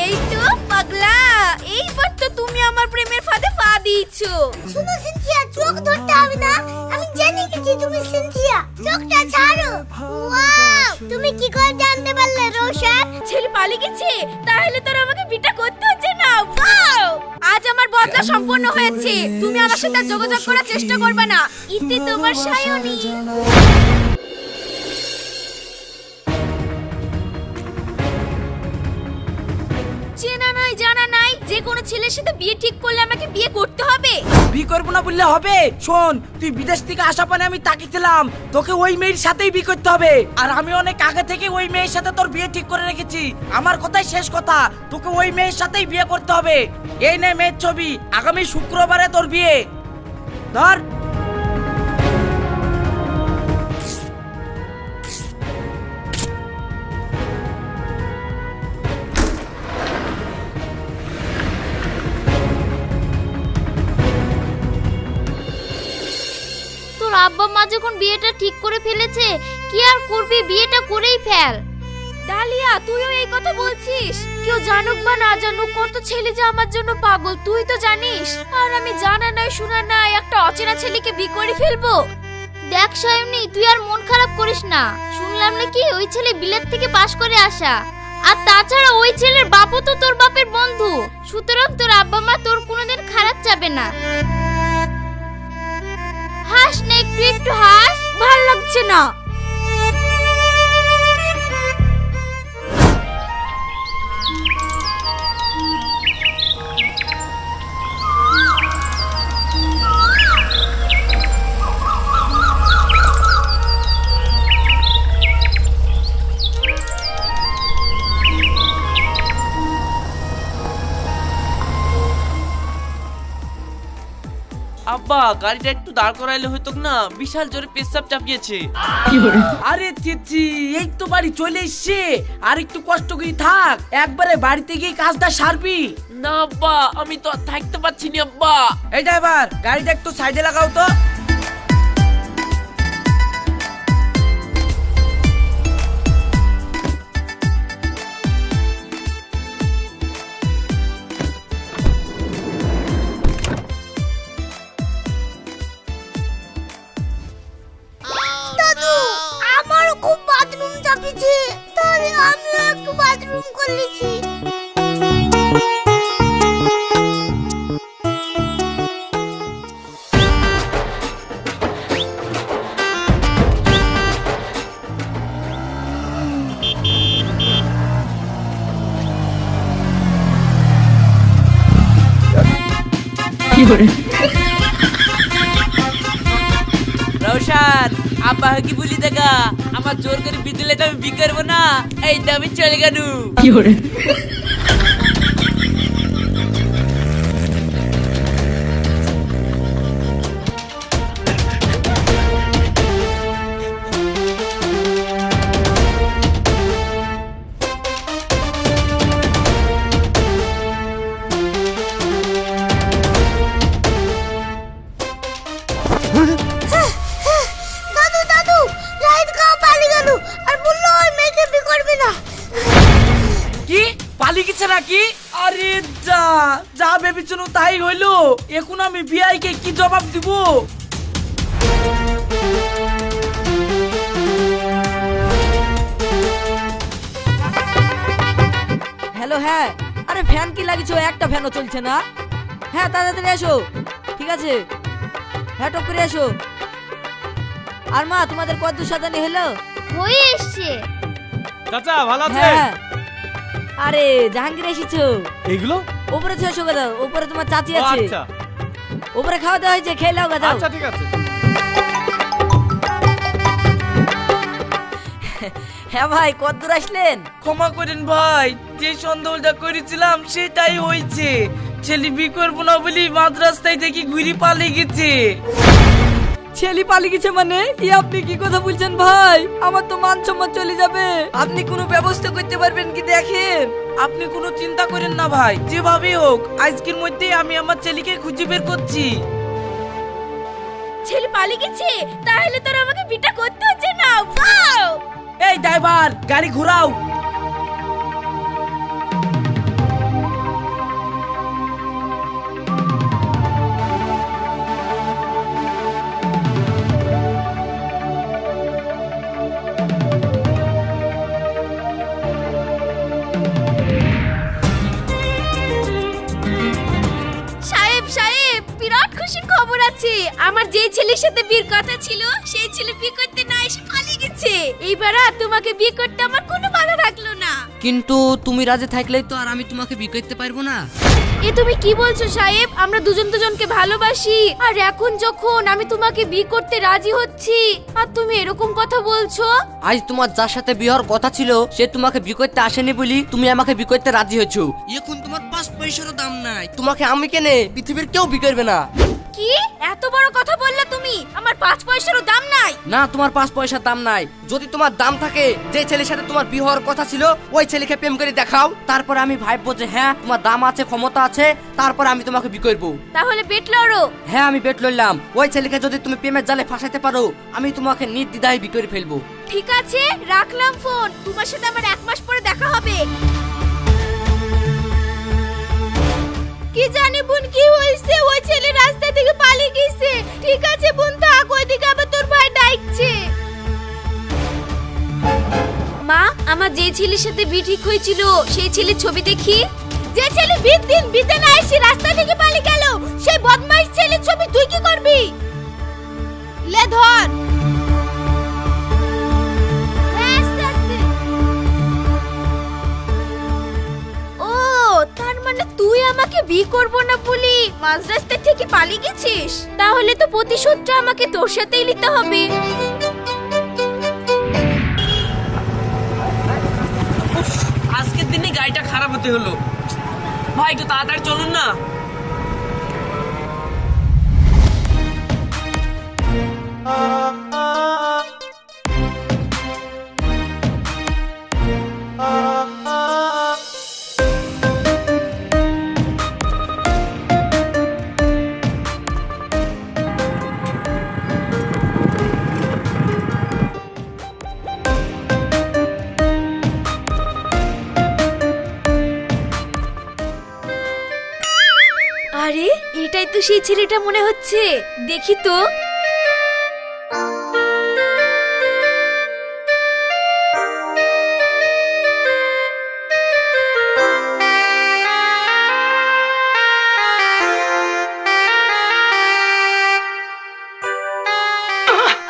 এই তো পাগলা, এইবার তো তুমি আমার প্রেমের ফাঁদে পা দিয়েছো। শুনো সিনথিয়া, চোখ ধরতে হবে না, আমি জেনে গেছি তুমি সিনথিয়া। চোখটা ছাড়ো। ওয়াও, তুমি কি করে জানতে পারলে রোশন? ছেলে পালিয়ে গেছে, তাহলে তোর আমাকে বিটা করতে হচ্ছে না। ওয়াও, আজ আমার বদলা সম্পূর্ণ হয়েছে। তুমি আমার সাথে যোগাযোগ করার চেষ্টা করবে না, ইতি তোমার সায়নী। চেনা নাই জানা নাই, যে কোনো ছেলের সাথে বিয়ে ঠিক করলে আমাকে বিয়ে করতে হবে। বিয়ে করবো না বললে হবে? শোন, তুই বিদেশ থেকে আসা পানে আমি তাকিয়েছিলাম, তোকে ওই মেয়ের সাথেই বিয়ে করতে হবে। আর আমি অনেক আগে থেকে ওই মেয়ের সাথে তোর বিয়ে ঠিক করে রেখেছি। আমার কথাই শেষ কথা, তোকে ওই মেয়ের সাথেই বিয়ে করতে হবে। এই নে মেয়ের ছবি, আগামী শুক্রবারে তোর বিয়ে। ধর। তোর আব্বা মা যখন বিয়েটা ঠিক করে ফেলেছে, কি আর করবি, বিয়েটা করেই ফেল। ডালিয়া, তুইও এই কথা বলছিস? কেউ জানুক বা না জানুক, কত ছেলে যে আমার জন্য পাগল তুই তো জানিস। আর আমি জানা নাই শোনা নাই একটা অচেনা ছেলেকে বিয়ে করে ফেলবো। দেখ সায়নী, তুই আর মন খারাপ করিস না। শুনলাম নাকি ওই ছেলে বিলেত থেকে পাশ করে আসা। আর তাছাড়া ওই ছেলের বাপও তো তোর বাপের বন্ধু। সুতরাং তোর আব্বা মা তোর কোনোদিন খারাপ চাবে না। হাস না, একটু একটু হাস। ভাল লাগছে না। আব্বা, গাড়িটা একটু দাঁড় করাইলে হতো না? বিশাল জোরে পেশাব চাপিয়েছে। আরে চিচি, এই তো বাড়ি চলে এসছে, আর একটু কষ্ট করে থাক, একবারে বাড়িতে গিয়ে কাজটা সারবি। না আব্বা, আমি তো আর থাকতে পারছি না আব্বা। এই ড্রাইভার, গাড়িটা একটু সাইডে লাগাও তো। দাদু, আমারও খুব বাথরুম চাপিছে, তাহলে আমিও একটু বাথরুম করলেছি। রোশন, আব্বা কি বলি দেখা, আমার জোর করে বিদলে তো আমি বিয়ে করবো না, এই তো আমি চলে গেল। দাদু দাদু, রাইত খাওয়া পালিয়ে গেল আর বললো ওই মেয়েকে বিয়ে করবে না। কি পালিয়ে গেছে নাকি? আরে যা যা ভেবেছিল তাই হইলো। এখন আমি বিআইকে কি জবাব দিব? হ্যালো, হ্যাঁ। আরে ফ্যান কি লাগিয়েছো? একটা ফ্যানও চলছে না। হ্যাঁ, তাড়াতাড়ি এসো। ঠিক আছে, হ্যাঁ, টপ করে এসো। আর মা, তোমাদের কত সাদানি হলো? হয়ে এসছে। চাচা ভালো আছে? হ্যাঁ। আরে জাহাঙ্গীর এসেছো? এইগুলো উপরে এসো গো, দাও। উপরে তোমার চাচি ও, আছে। আচ্ছা উপরে খাওয়া দাওয়া হয়েছে, খেয়ে নাও গো, দাও। আচ্ছা ঠিক আছে। হ্যাঁ ভাই, কত দূর আসলেন? ক্ষমা করেন ভাই, যে সন্দেহটা করেছিলাম সেটাই হয়েছে। ছেলে বিয়ে করবো না বলি মাঝ রাস্তায় দেখি ঘুরি পালিয়ে গেছে। ছেলে পালিয়ে গেছে মানে? কি আপনি কি কথা বলছেন ভাই? আমার তো মান সম্মান চলে যাবে। আপনি কোনো ব্যবস্থা করতে পারবেন কি দেখেন। আপনি কোনো চিন্তা করেন না ভাই, যেভাবে হোক আজকের মধ্যেই আমি আমার ছেলেকে খুঁজে বের করছি। ছেলে পালিয়ে গেছে, তাহলে তোর আমাকে বিটা করতে হচ্ছে না। ওয়াও, এই ড্রাইভার, গাড়ি ঘোরাও। আমার যেই ছেলের সাথে বিয়ের কথা ছিল সেই ছেলে বিয়ে করতে না এসে পালিয়ে গেছে। এইবার আর তোমাকে বিয়ে করতে আমার কোনো ভালো লাগলো না। কিন্তু তুমি রাজি থাকলেই তো আর আমি তোমাকে বিয়ে করতে পারবো না। এ তুমি কি বলছো সাহেব? আমরা দুজন দুজনকে ভালোবাসি, আর এখন যখন আমি তোমাকে বিয়ে করতে রাজি হচ্ছি আর তুমি এরকম কথা বলছো। আজ তোমার যার সাথে বিয়ের কথা ছিল সে তোমাকে বিয়ে করতে আসেনি বলি তুমি আমাকে বিয়ে করতে রাজি হয়েছো। এখন তোমার 5 পয়সারও দাম নাই, তোমাকে আমি কেনে পৃথিবীর কেউ বিয়ে করবে না। কি এত বড় কথা বললে তুমি? আমার 5 পয়সারও দাম নাই? না, তোমার 5 পয়সার দাম নাই। যদি তোমার দাম থাকে, যে ছেলের সাথে তোমার বিয়ে হওয়ার কথা ছিল ওই ছেলেকে প্রেম করে দেখাও, তারপর আমি ভাববো যে হ্যাঁ তোমার দাম আছে, ক্ষমতা আছে, তারপর আমি তোমাকে বিয়ে করবো। তাহলে বেট লড়ো। হ্যাঁ আমি বেট লইলাম, ওই ছেলেকে যদি তুমি প্রেমের জালে ফাঁসাইতে পারো আমি তোমাকে নির্দ্বিধায় বিয়ে করে ফেলবো। ঠিক আছে, রাখলাম ফোন। তোমার সাথে আমার 1 মাস পরে দেখা হবে। কি জানি বোন কি হইছে, ওই ছেলে রাস্তা থেকে পালিয়ে গেছে। ঠিক আছে বোন, থাক, ওইদিকে আবার তোর ভাই ডাকছে। মা, আমার যে ছেলের সাথে বিয়ে ঠিক হয়েছিল সেই ছেলের ছবি দেখি। যে ছেলে বিয়ের দিন বিতে না এসে রাস্তা থেকে পালিয়ে গেল, সেই বদমাইশ ছেলের ছবি তুই কি করবি? লে ধর। ও, তার মানে তুই আমাকে বিয়ে করব না বলি মাঝ রাস্তা থেকে পালিয়ে গেছিস? তাহলে তো প্রতিশোধটা আমাকে তোর সাথেই নিতে হবে। আজকের দিনে গাড়িটা খারাপ হতে হলো। ভাই একটু তাড়াতাড়ি চলুন না। আরে এটাই তো সেই ছেলেটা মনে হচ্ছে, দেখি তো।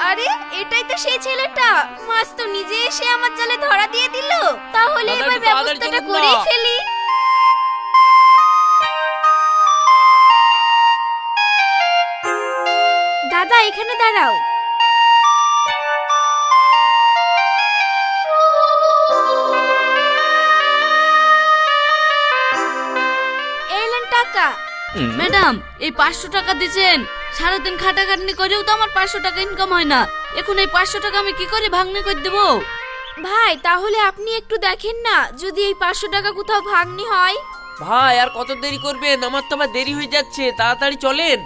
আরে এটাই তো সেই ছেলেটা। মাছ তো নিজে এসে আমার জালে ধরা দিয়ে দিল। তাহলে দাদা, এবার একটু তাড়াতাড়ি ব্যবস্থাটা চলুন না। করেই ফেলি। দাদা এখানে দাঁড়াও। এলেন টাকা। ম্যাডাম, এই 500 টাকা দিয়েছেন। সারাদিন খাটাখাটনি করেও তো আমার 500 টাকা ইনকাম হয় না। এখন এই 500 টাকা আমি কি করে ভাঙনি করে দেবো? ভাই তাহলে আপনি একটু দেখেন না, যদি এই 500 টাকা কোথাও ভাঙনি হয়। ভাই আর কত দেরি করবেন? আমার তো আবার দেরি হয়ে যাচ্ছে, তাড়াতাড়ি চলেন।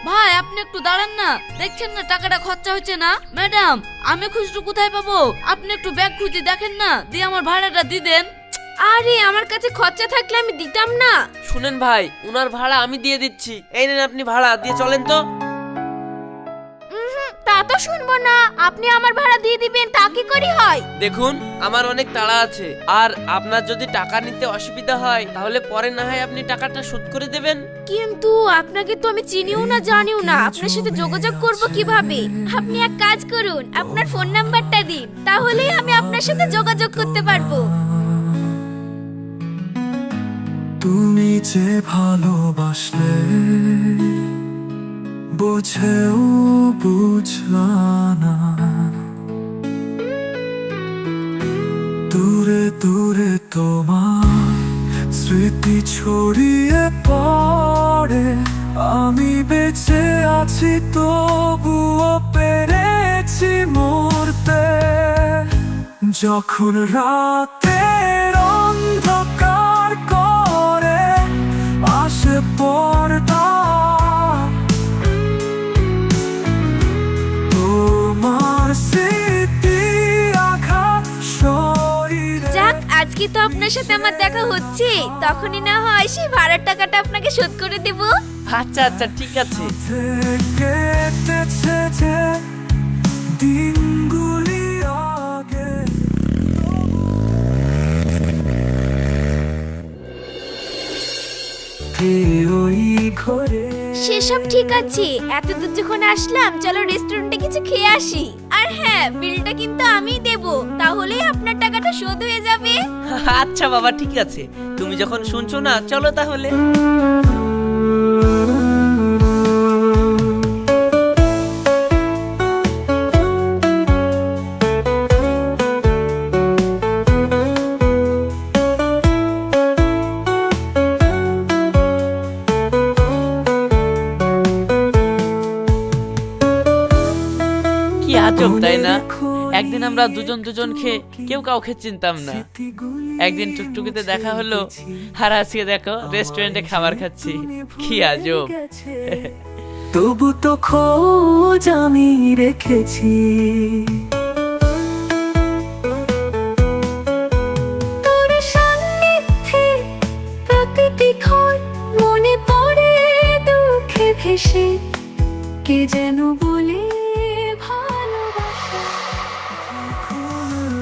ভাই আপনি একটু দাঁড়ান না, দেখছেন না টাকাটা খরচা হচ্ছে না? ম্যাডাম আমি খুচরো কোথায় পাবো? আপনি একটু ব্যাগ খুঁজে দেখেন না, দিয়ে আমার ভাড়াটা দিয়ে দেন। আরে আমার কাছে খরচা থাকলে আমি দিতাম না। শুনেন ভাই, উনার ভাড়া আমি দিয়ে দিচ্ছি। এই নেন আপনি ভাড়া দিয়ে চলেন তো। তা তো শুনবো না। আপনি আমার ভাড়া দিয়ে দিবেন, তা কি করি হয়? দেখুন আমার অনেক তাড়া আছে, আর আপনার যদি টাকা নিতে অসুবিধা হয় তাহলে পরে না হয় আপনি টাকাটা শোধ করে দেবেন। কিন্তু আপনাকে তো আমি চিনিও না জানিও না, আপনার সাথে যোগাযোগ করব কিভাবে? আপনি এক কাজ করুন, আপনার ফোন নাম্বারটা দিন, তাহলেই আমি আপনার সাথে যোগাযোগ করতে পারবো। তুমি যে ভালোবাসলে বুঝেও বুঝলা না, দূরে দূরে তোমার স্মৃতি ছড়িয়ে পড়ে। আমি বেঁচে আছি তবুও পেরেছি মরতে, যখন রাতের অন্ধকার করে আসে পর্দা। তোমার স্মৃতি আঘাত শরীরে। যাক, আজকে তো আপনার সাথে আমার দেখা হচ্ছে, তখনই না হয় সেই ভাড়ার টাকাটা আপনাকে শোধ করে দেব। আচ্ছা আচ্ছা ঠিক আছে। কেটেছে যে দিনগুলি আগে। ওই ঘরে সেসব ঠিক আছে, এত দূর যখন আসলাম চলো রেস্টুরেন্টে কিছু খেয়ে আসি। আর হ্যাঁ, বিলটা কিন্তু আমিই দেব, তাহলেই আপনার টাকাটা শোধ হয়ে যাবে। আচ্ছা বাবা ঠিক আছে, তুমি যখন শুনছো না চলো তাহলে। কি আজব তাই না, একদিন আমরা দুজন দুজন খেয়ে কেউ কাউকে চিনতাম না, একদিন টুকটুকিতে দেখা হলো, আর আজকে দেখো রেস্টুরেন্টে খাবার খাচ্ছি। কি আজব। তবু তো খোঁজ আমি রেখেছি, তোর সান্নিধ্যে প্রতিটি ক্ষণ মনে পড়ে দুঃখে ভেসে, কে যেন বলে ভালোবাসা।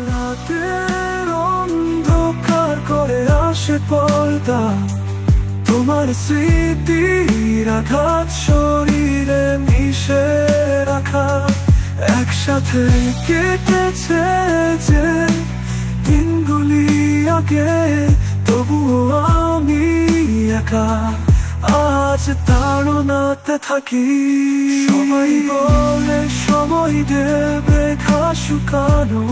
রাতের অন্ধকার করে আসে পর্দা, তোমার স্মৃতির আঘাত শরীরে মিশে রাখা, একসাথে কেটেছে যে দিনগুলি আগে, তবুও আমি একা আজ তাড়নাতে থাকি। সবাই বলে সময় দেবে ঘা শুকানো,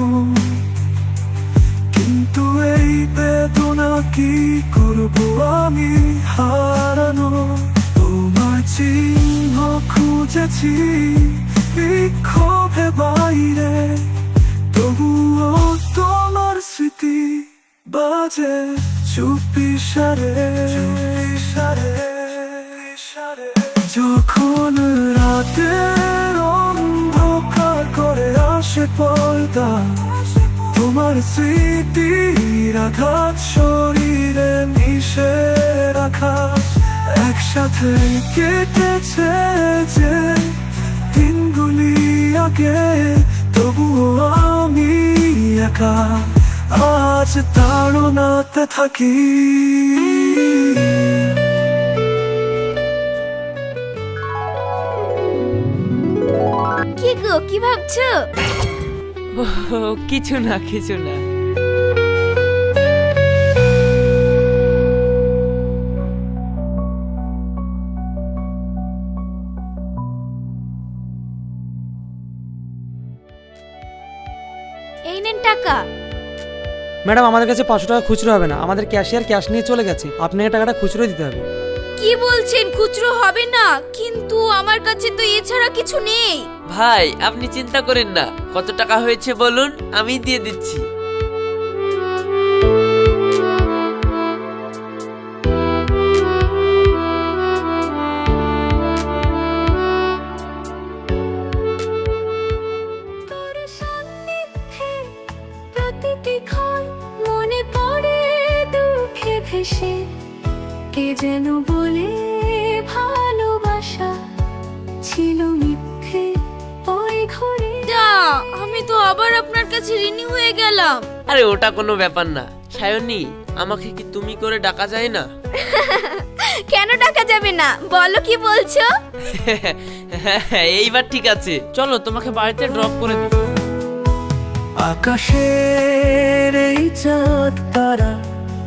কিন্তু এই বেদনা কি করবো আমি হারানো। তোমার চিহ্ন খুঁজেছি বিক্ষোভে বাইরে, তবুও তোমার স্মৃতি বাজে চুপি সারে। যখন রাতের অন্ধকার করে আসে পর্দা, তোমার স্মৃতির আঘাত শরীরে মিশে রাখা, একসাথে কেটেছে যে দিনগুলি আগে, তবুও আমি একা আজ তাড়নাতে থাকি। কি গো, কি ভাবছো? কিছু না কিছু না। এই নেন টাকা। ম্যাডাম আমাদের কাছে 500 টাকা খুচরো হবে না, আমাদের ক্যাশিয়ার ক্যাশ নিয়ে চলে গেছে, আপনাকে টাকাটা খুচরো দিতে হবে। কি বলছেন, খুচরো হবে না? কিন্তু আমার কাছে তো এছাড়া কিছু নেই। ভাই আপনি চিন্তা করেন না, কত টাকা হয়েছে বলুন, আমি দিয়ে দিচ্ছি। প্রতিটি ক্ষণ মনে পড়ে দুঃখে ভেসে, কে যেন বলে ভালোবাসা ছিল মিথ্যে ওই ঘরে। যা, আমি তো আবার আপনার কাছে ঋণী হয়ে গেলাম। আরে ওটা কোনো ব্যাপার না সায়নী, আমাকে কি তুমি করে ডাকা যায় না? কেন ডাকা যাবে না, বলো কি বলছো? এইবার ঠিক আছে, চলো তোমাকে বাড়িতে ড্রপ করে দিই। আকাশের এই চাঁদ তারা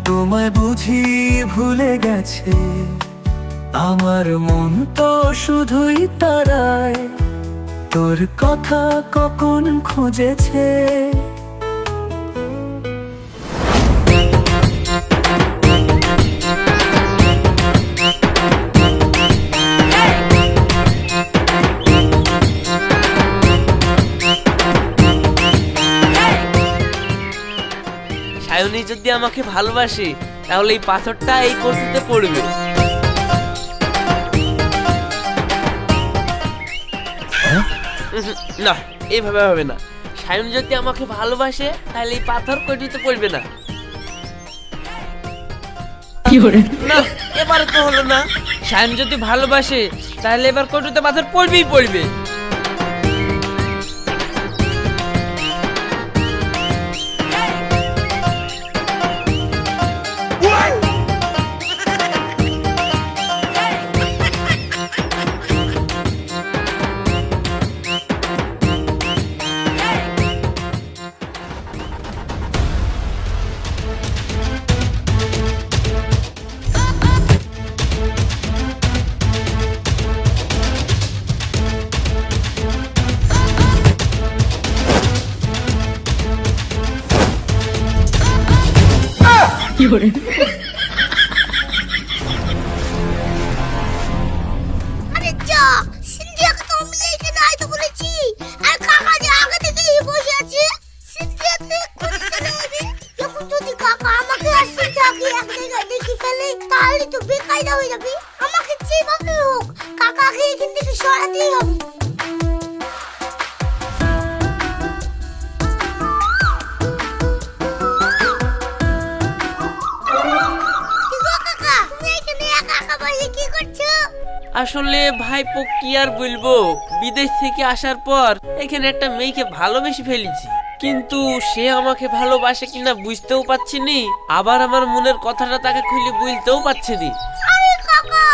তোমায় বুঝি ভুলে গেছে, আমার মন তো শুধুই তারায় তোর কথা কখন খুঁজেছে। সায়নী যদি আমাকে ভালোবাসে তাহলে এই পাথরটা এই কলসিতে পড়বে। না, এভাবে হবে না। সায়নী যদি আমাকে ভালোবাসে তাহলে এই পাথর কটিতে পড়বে না। না, এবারে তো হলো না। সায়নী যদি ভালোবাসে তাহলে এবার কটিতে পাথর পড়বেই পড়বে। আরে যা, সিন্ধিয়াকে তো আমি এখানে আইতে বলেছি, আর কাকা যে আগে থেকেই বসে আছে। সিন্ধিয়া তুই এক্ষুনি চলে যাবি। এখন যদি কাকা আমাকে আর সিন্ধিয়াকে এক জায়গায় দেখে ফেলে তাহলে তো বেকায়দা হয়ে যাবে। আমাকে যেভাবে হোক কাকাকে এখান থেকে সরাতেই হবে। কাকা, তুমি এখানে একা একা বসে কি করছো? আসলে ভাইপো কি আর বলবো, বিদেশ থেকে আসার পর এখানে একটা মেয়েকে ভালোবেসে ফেলেছি, কিন্তু সে আমাকে ভালোবাসে কিনা বুঝতেও পারছি নি, আবার আমার মনের কথাটা তাকে খুলে বলতেও পারছি নি। আরে কাকা,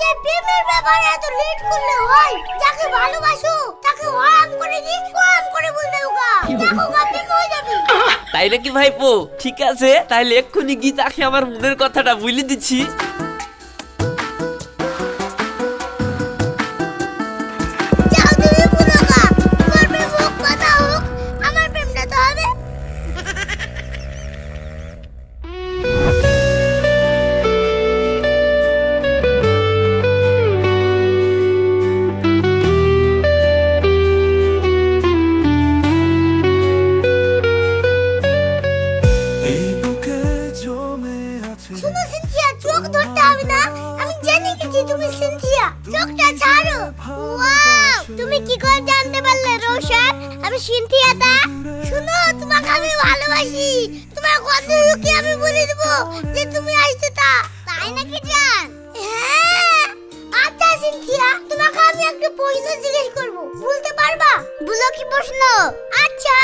এই প্রেমের ব্যাপারে এত লেট করলে হয়? যাকে ভালোবাসো তাকে ওয়াম করে দি, ওয়াম করে বলতে হোগা, দেখো গাতে হয়ে যাবে। তাই নাকি ভাইপো? ঠিক আছে, তাইলে এক্ষুনি গিয়ে তাকে আমার মনের কথাটা বলে দিচ্ছি। যাও তুমি পুরোকা, তোমার প্রেম হোক বা না হোক, আমার প্রেমটা তো হবে। এই বুকে জমে আছে শুনো সিনথিয়া, চোখ ধরতে হবে না, আমি জেনে গেছি তুমি সিনথিয়া। চোখটা ছাড়ো। ওয়াও, তুমি কি করে জানতে পারলে রোশন আমি সিনথিয়াটা? শুনো, তোমাকে আমি ভালোবাসি। তোমার গন্ধ কি আমি বলে দেব যে তুমি আসছো তা? তাই নাকি জান? হ্যাঁ। আচ্ছা সিনথিয়া, তোমাকে আমি একটা প্রশ্ন জিজ্ঞেস করব, বলতে পারবা? বলো কি প্রশ্ন? আচ্ছা,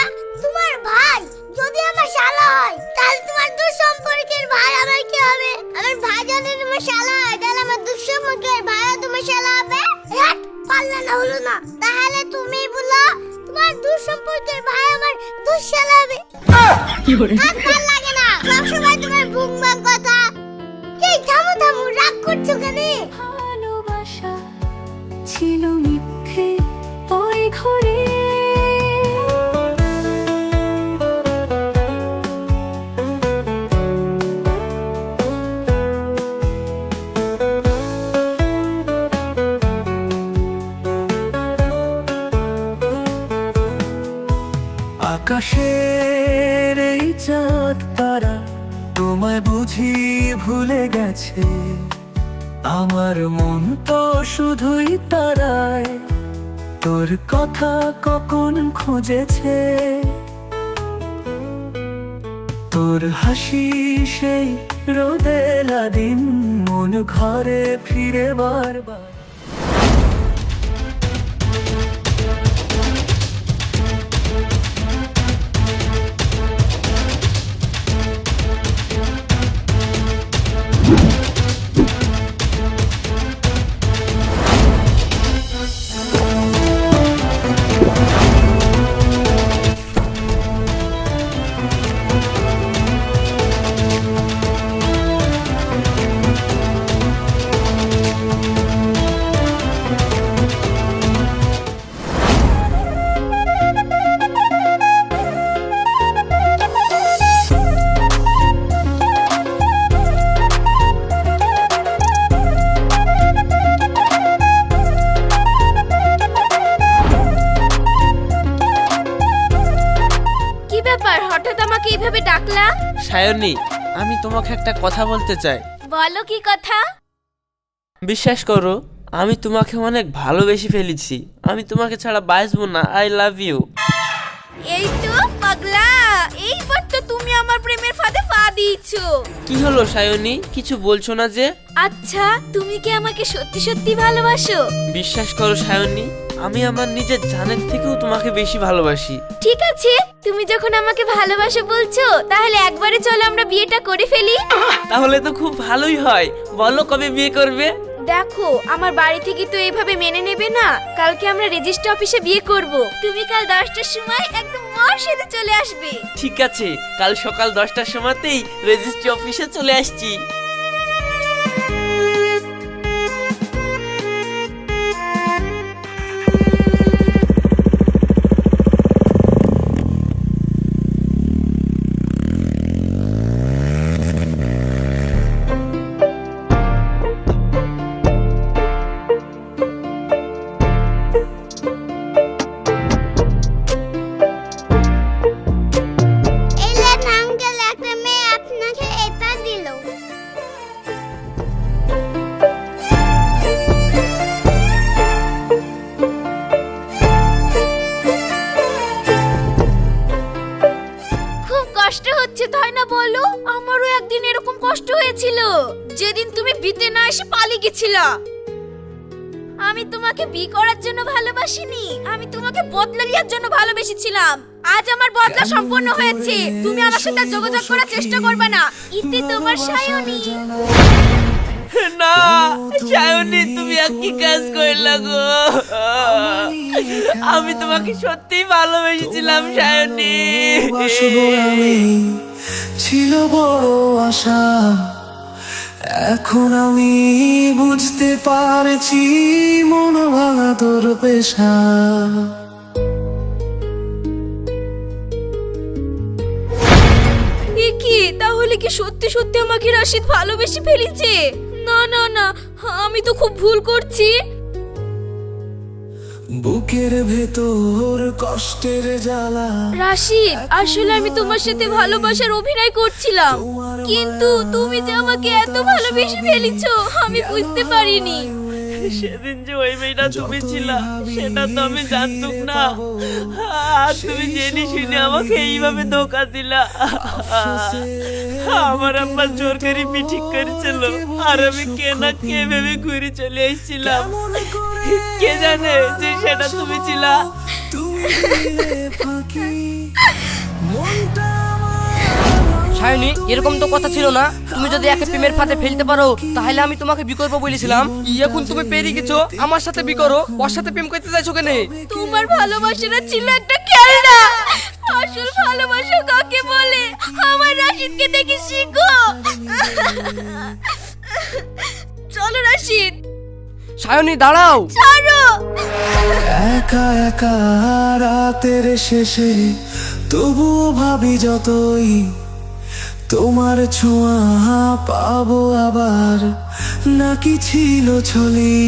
তোমার ভাই যদি আমার শালা হয় তাহলে তোমার দুঃসম্পর্কের ভাই আমার কি হবে? আমার ভাই যদি তোমার শালা হয় তাহলে আমার দুঃসম্পর্কের ভাইও তোমার শালা হবে? হ্যাঁ, পারলে না হলো না। তাহলে তুমি বলো, তোমার দুঃসম্পর্কের ভাই আমার দুঃশালা হবে? আর ভাল লাগে না সবসময় তোমার বুকবাক কথা। এই থামো থামো, রাগ করছো কেন? ভালোবাসা ছিল মিথ্যে ওই ঘরে আকাশের এই চাঁদ তারা তোমায় বুঝি ভুলে গেছে, আমার মন তো শুধুই তারায় তোর কথা কখন খুঁজেছে। তোর হাসি সেই রোদেলা দিন মন ঘরে ফিরে বারবার। এইভাবে ডাকলা? সায়নী, আমি তোমাকে একটা কথা বলতে চাই। বলো কি কথা? বিশ্বাস করো, আমি তোমাকে অনেক ভালোবেসে ফেলেছি, আমি তোমাকে ছাড়া বাঁচবো না। I love you. এই তো পাগলা, এইবার তো তুমি আমার প্রেমের ফাঁদে পা দিয়েছো। কি হলো সায়নী, কিছু বলছো না যে? আচ্ছা, তুমি কি আমাকে সত্যি সত্যি ভালোবাসো? বিশ্বাস করো সায়নী, আমি আমার নিজের জানের থেকেও তোমাকে বেশি ভালোবাসি। ঠিক আছে, তুমি যখন আমাকে ভালোবাসো বলছো, তাহলে একবারে চলো আমরা বিয়েটা করে ফেলি। তাহলে তো খুব ভালোই হয়। বলো কবে বিয়ে করবে? দেখো, আমার বাড়ি থেকে তো এইভাবে মেনে নেবে না। কালকে আমরা রেজিস্ট্রি অফিসে বিয়ে করব। তুমি কাল 10টার সময় একদম মার সাথে চলে আসবে। ঠিক আছে, কাল সকাল 10টার সময়তেই রেজিস্ট্রি অফিসে চলে আসছি। ছিল যেদিন তুমি বিতে না এসে পালিয়ে গেছিলা। আমি তোমাকে বিয়ে করার জন্য ভালোবাসিনি, আমি তোমাকে বদলা নেওয়ার জন্য ভালোবেসেছিলাম। আজ আমার বদলা সম্পূর্ণ হয়েছে, তুমি আমার সাথে আর যোগাযোগ করার চেষ্টা করবে না। ইতি তোমার সায়নী। না সায়নী, তুমি কি কাজ করলা গো? আমি তোমাকে সত্যিই ভালোবেসেছিলাম সায়নী। বাসবো আমি, ছিল বড় আশা, এখন আমি বুঝতে পারছি মন ভাঙা তোর পেশা। এ কি, তাহলে কি সত্যি সত্যি আমাকে রাশিদ ভালোবেসে ফেলেছে? না না না, আমি তো খুব ভুল করছি। বুকের ভেতর কষ্টের জ্বালা। রাশিদ, আসলে আমি তোমার সাথে ভালোবাসার অভিনয় করছিলাম, কিন্তু তুমি যে আমাকে এত ভালোবেসে ফেলেছো আমি বুঝতে পারিনি। সেদিন যে ওই মেয়েটা তুমি ছিলা সেটা তো আমি জানতুম না, আর তুমি জেনে শুনে আমাকে এইভাবে ধোকা দিলা। আমার আব্বা জোর করে ঠিক করেছিল, আর আমি কে না কে ভেবে ঘুরে চলে এসেছিলাম। কে জানে যে সেটা তুমি ছিলা। সায়নী, এরকম তো কথা ছিল না। তুমি যদি একে প্রেমের ফাঁদে ফেলতে পারো তাহলে আমি তোমাকে বিয়ে করবো বলেছিলাম। এখন তুমি পেরিয়ে গেছো, আমার সাথে বিয়ে করো। ওর সাথে প্রেম করতে চাইছো কেন? তোমার ভালোবাসাটা ছিল একটা খেলনা, আসল ভালোবাসা কাকে বলে আমার রাশিদকে দেখে শিখো। চলো রাশিদ। সায়নী দাঁড়াও। ছাড়ো। একা একা রাতের শেষে তবুও ভাবি যতই তোমার ছোঁয়া পাবো আবার, নাকি ছিল ছলি।